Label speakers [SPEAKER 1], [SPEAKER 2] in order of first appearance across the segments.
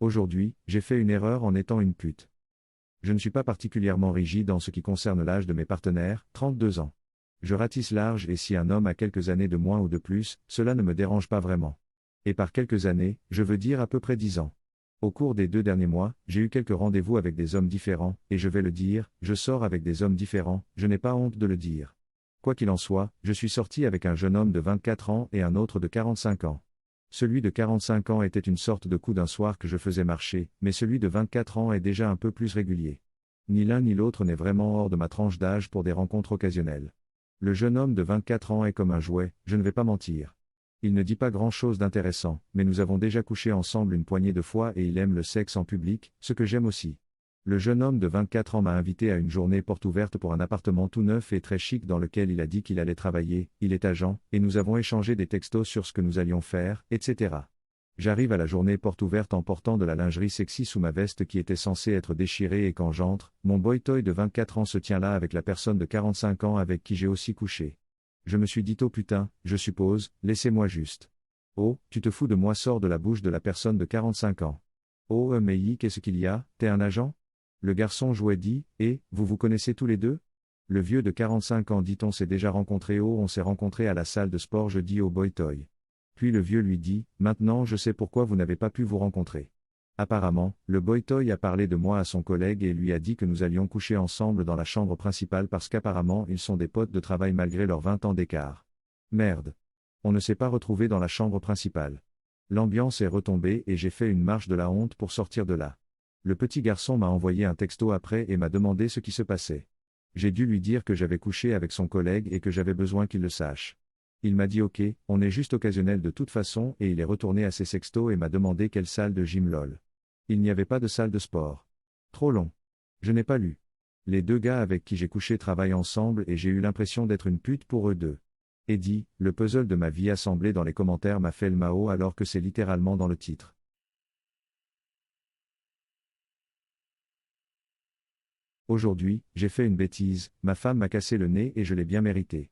[SPEAKER 1] Aujourd'hui, j'ai fait une erreur en étant une pute. Je ne suis pas particulièrement rigide en ce qui concerne l'âge de mes partenaires, 32 ans. Je ratisse large et si un homme a quelques années de moins ou de plus, cela ne me dérange pas vraiment. Et par quelques années, je veux dire à peu près 10 ans. Au cours des 2 derniers mois, j'ai eu quelques rendez-vous avec des hommes différents, et je vais le dire, je sors avec des hommes différents, je n'ai pas honte de le dire. Quoi qu'il en soit, je suis sorti avec un jeune homme de 24 ans et un autre de 45 ans. Celui de 45 ans était une sorte de coup d'un soir que je faisais marcher, mais celui de 24 ans est déjà un peu plus régulier. Ni l'un ni l'autre n'est vraiment hors de ma tranche d'âge pour des rencontres occasionnelles. Le jeune homme de 24 ans est comme un jouet, je ne vais pas mentir. Il ne dit pas grand-chose d'intéressant, mais nous avons déjà couché ensemble une poignée de fois et il aime le sexe en public, ce que j'aime aussi. Le jeune homme de 24 ans m'a invité à une journée porte ouverte pour un appartement tout neuf et très chic dans lequel il a dit qu'il allait travailler, il est agent, et nous avons échangé des textos sur ce que nous allions faire, etc. J'arrive à la journée porte ouverte en portant de la lingerie sexy sous ma veste qui était censée être déchirée et quand j'entre, mon boy toy de 24 ans se tient là avec la personne de 45 ans avec qui j'ai aussi couché. Je me suis dit oh putain, je suppose, laissez-moi juste. Oh, tu te fous de moi sort de la bouche de la personne de 45 ans. Oh mais qu'est-ce qu'il y a, t'es un agent? Le garçon jouet dit, vous vous connaissez tous les deux? Le vieux de 45 ans dit on s'est déjà rencontré on s'est rencontré à la salle de sport jeudi au boy toy. Puis le vieux lui dit, maintenant je sais pourquoi vous n'avez pas pu vous rencontrer. Apparemment, le boy toy a parlé de moi à son collègue et lui a dit que nous allions coucher ensemble dans la chambre principale parce qu'apparemment ils sont des potes de travail malgré leurs 20 ans d'écart. Merde. On ne s'est pas retrouvé dans la chambre principale. L'ambiance est retombée et j'ai fait une marche de la honte pour sortir de là. Le petit garçon m'a envoyé un texto après et m'a demandé ce qui se passait. J'ai dû lui dire que j'avais couché avec son collègue et que j'avais besoin qu'il le sache. Il m'a dit ok, on est juste occasionnel de toute façon et il est retourné à ses sextos et m'a demandé quelle salle de gym lol. Il n'y avait pas de salle de sport. Trop long. Je n'ai pas lu. Les 2 gars avec qui j'ai couché travaillent ensemble et j'ai eu l'impression d'être une pute pour eux deux. Eddie, le puzzle de ma vie assemblé dans les commentaires m'a fait le Mao alors que c'est littéralement dans le titre. Aujourd'hui, j'ai fait une bêtise, ma femme m'a cassé le nez et je l'ai bien mérité.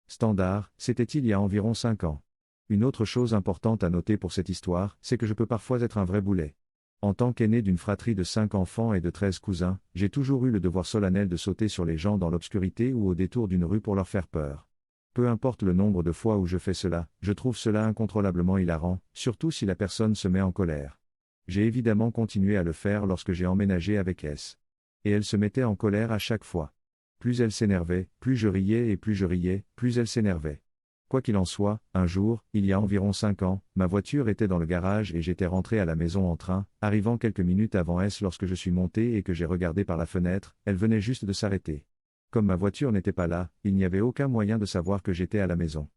[SPEAKER 1] Standard, c'était il y a environ 5 ans. Une autre chose importante à noter pour cette histoire, c'est que je peux parfois être un vrai boulet. En tant qu'aîné d'une fratrie de 5 enfants et de 13 cousins, j'ai toujours eu le devoir solennel de sauter sur les gens dans l'obscurité ou au détour d'une rue pour leur faire peur. Peu importe le nombre de fois où je fais cela, je trouve cela incontrôlablement hilarant, surtout si la personne se met en colère. J'ai évidemment continué à le faire lorsque j'ai emménagé avec S. Et elle se mettait en colère à chaque fois. Plus elle s'énervait, plus je riais et plus je riais, plus elle s'énervait. Quoi qu'il en soit, un jour, il y a environ 5 ans, ma voiture était dans le garage et j'étais rentré à la maison en train, arrivant quelques minutes avant S lorsque je suis monté et que j'ai regardé par la fenêtre, elle venait juste de s'arrêter. Comme ma voiture n'était pas là, il n'y avait aucun moyen de savoir que j'étais à la maison.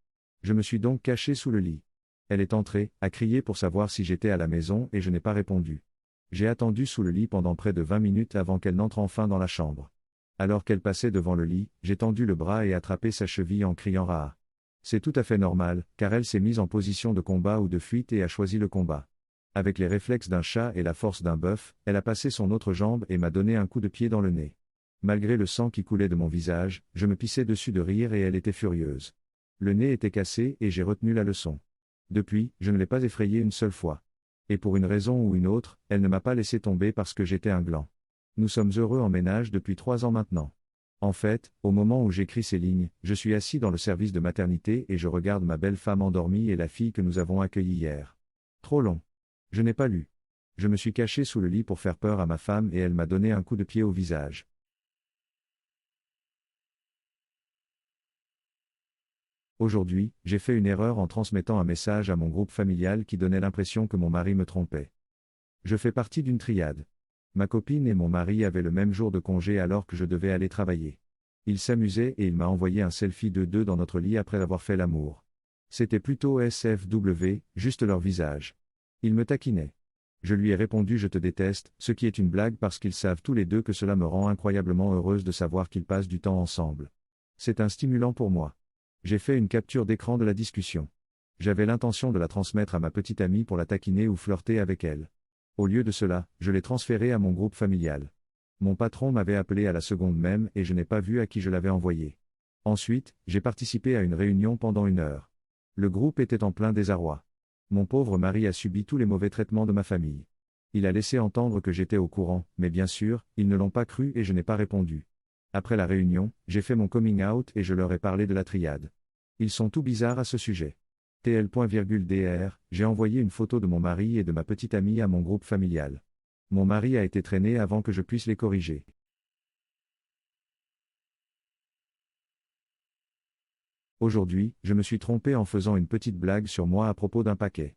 [SPEAKER 1] Je me suis donc caché sous le lit. Elle est entrée, a crié pour savoir si j'étais à la maison et je n'ai pas répondu. J'ai attendu sous le lit pendant près de 20 minutes avant qu'elle n'entre enfin dans la chambre. Alors qu'elle passait devant le lit, j'ai tendu le bras et attrapé sa cheville en criant Raa. C'est tout à fait normal, car elle s'est mise en position de combat ou de fuite et a choisi le combat. Avec les réflexes d'un chat et la force d'un bœuf, elle a passé son autre jambe et m'a donné un coup de pied dans le nez. Malgré le sang qui coulait de mon visage, je me pissais dessus de rire et elle était furieuse. Le nez était cassé et j'ai retenu la leçon. Depuis, je ne l'ai pas effrayée une seule fois. Et pour une raison ou une autre, elle ne m'a pas laissé tomber parce que j'étais un gland. Nous sommes heureux en ménage depuis 3 ans maintenant. En fait, au moment où j'écris ces lignes, je suis assis dans le service de maternité et je regarde ma belle femme endormie et la fille que nous avons accueillie hier. Trop long. Je n'ai pas lu. Je me suis caché sous le lit pour faire peur à ma femme et elle m'a donné un coup de pied au visage. Aujourd'hui, j'ai fait une erreur en transmettant un message à mon groupe familial qui donnait l'impression que mon mari me trompait. Je fais partie d'une triade. Ma copine et mon mari avaient le même jour de congé alors que je devais aller travailler. Ils s'amusaient et il m'a envoyé un selfie de deux dans notre lit après avoir fait l'amour. C'était plutôt SFW, juste leur visage. Ils me taquinaient. Je lui ai répondu je te déteste, ce qui est une blague parce qu'ils savent tous les deux que cela me rend incroyablement heureuse de savoir qu'ils passent du temps ensemble. C'est un stimulant pour moi. J'ai fait une capture d'écran de la discussion. J'avais l'intention de la transmettre à ma petite amie pour la taquiner ou flirter avec elle. Au lieu de cela, je l'ai transférée à mon groupe familial. Mon patron m'avait appelé à la seconde même et je n'ai pas vu à qui je l'avais envoyé. Ensuite, j'ai participé à une réunion pendant 1 heure. Le groupe était en plein désarroi. Mon pauvre mari a subi tous les mauvais traitements de ma famille. Il a laissé entendre que j'étais au courant, mais bien sûr, ils ne l'ont pas cru et je n'ai pas répondu. Après la réunion, j'ai fait mon coming out et je leur ai parlé de la triade. Ils sont tout bizarres à ce sujet. TL.dr, j'ai envoyé une photo de mon mari et de ma petite amie à mon groupe familial. Mon mari a été traîné avant que je puisse les corriger. Aujourd'hui, je me suis trompé en faisant une petite blague sur moi à propos d'un paquet.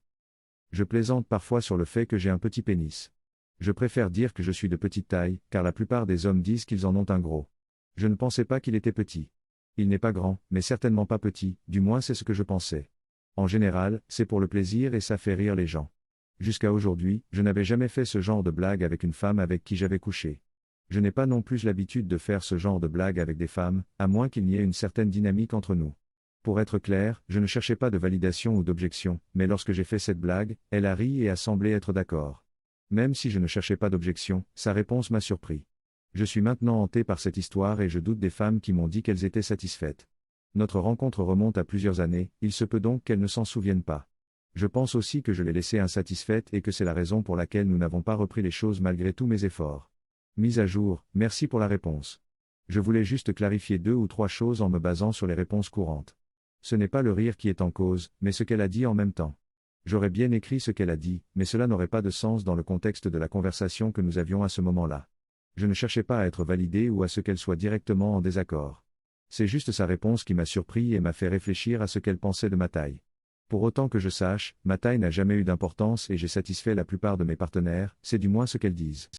[SPEAKER 1] Je plaisante parfois sur le fait que j'ai un petit pénis. Je préfère dire que je suis de petite taille, car la plupart des hommes disent qu'ils en ont un gros. Je ne pensais pas qu'il était petit. Il n'est pas grand, mais certainement pas petit, du moins c'est ce que je pensais. En général, c'est pour le plaisir et ça fait rire les gens. Jusqu'à aujourd'hui, je n'avais jamais fait ce genre de blague avec une femme avec qui j'avais couché. Je n'ai pas non plus l'habitude de faire ce genre de blague avec des femmes, à moins qu'il n'y ait une certaine dynamique entre nous. Pour être clair, je ne cherchais pas de validation ou d'objection, mais lorsque j'ai fait cette blague, elle a ri et a semblé être d'accord. Même si je ne cherchais pas d'objection, sa réponse m'a surpris. Je suis maintenant hanté par cette histoire et je doute des femmes qui m'ont dit qu'elles étaient satisfaites. Notre rencontre remonte à plusieurs années, il se peut donc qu'elles ne s'en souviennent pas. Je pense aussi que je l'ai laissée insatisfaite et que c'est la raison pour laquelle nous n'avons pas repris les choses malgré tous mes efforts. Mise à jour, merci pour la réponse. Je voulais juste clarifier 2 ou 3 choses en me basant sur les réponses courantes. Ce n'est pas le rire qui est en cause, mais ce qu'elle a dit en même temps. J'aurais bien écrit ce qu'elle a dit, mais cela n'aurait pas de sens dans le contexte de la conversation que nous avions à ce moment-là. Je ne cherchais pas à être validé ou à ce qu'elle soit directement en désaccord. C'est juste sa réponse qui m'a surpris et m'a fait réfléchir à ce qu'elle pensait de ma taille. Pour autant que je sache, ma taille n'a jamais eu d'importance et j'ai satisfait la plupart de mes partenaires, c'est du moins ce qu'elles disent.